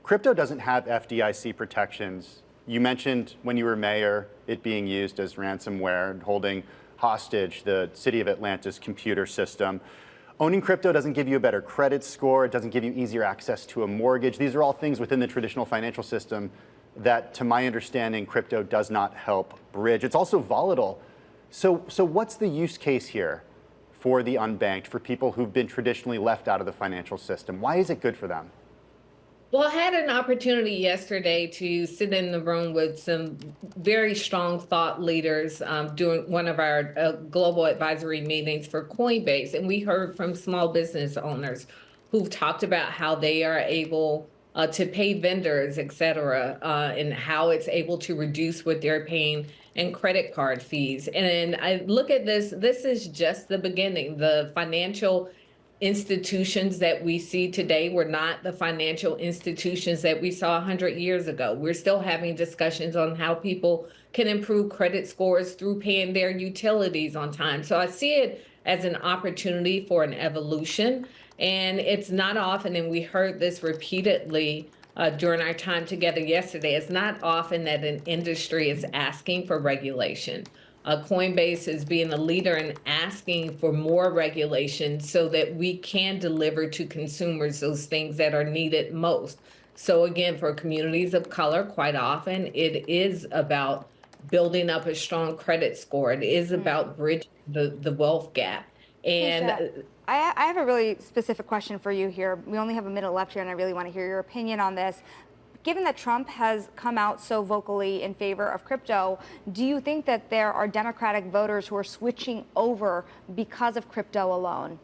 crypto doesn't have FDIC protections. You mentioned when you were mayor it being used as ransomware and holding hostage the city of Atlanta's computer system. Owning crypto doesn't give you a better credit score. It doesn't give you easier access to a mortgage. These are all things within the traditional financial system that, to my understanding, crypto does not help bridge. It's also volatile. So what's the use case here for the unbanked, for people who've been traditionally left out of the financial system? Why is it good for them? Well, I had an opportunity yesterday to sit in the room with some very strong thought leaders during one of our global advisory meetings for Coinbase. And we heard from small business owners who've talked about how they are able to pay vendors, et cetera, and how it's able to reduce what they're paying in credit card fees. And I look at this is just the beginning. The financial institutions that we see today were not the financial institutions that we saw 100 years ago. We're still having discussions on how people can improve credit scores through paying their utilities on time. So I see it as an opportunity for an evolution. And it's not often, and we heard this repeatedly during our time together yesterday, it's not often that an industry is asking for regulation. Coinbase is being a leader in asking for more regulation so that we can deliver to consumers those things that are needed most. So again, for communities of color, quite often it is about building up a strong credit score. It is about bridging the wealth gap. And Keisha, I have a really specific question for you here. We only have a minute left here, and I really want to hear your opinion on this. Given that Trump has come out so vocally in favor of crypto, do you think that there are Democratic voters who are switching over because of crypto alone?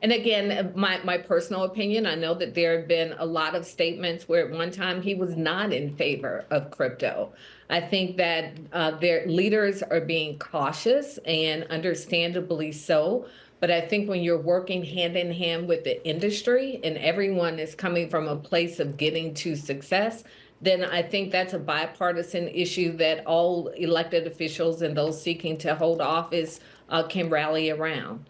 And again, my personal opinion, I know that there have been a lot of statements where at one time he was not in favor of crypto. I think that their leaders are being cautious, and understandably so. But I think when you're working hand in hand with the industry and everyone is coming from a place of getting to success, then I think that's a bipartisan issue that all elected officials and those seeking to hold office can rally around.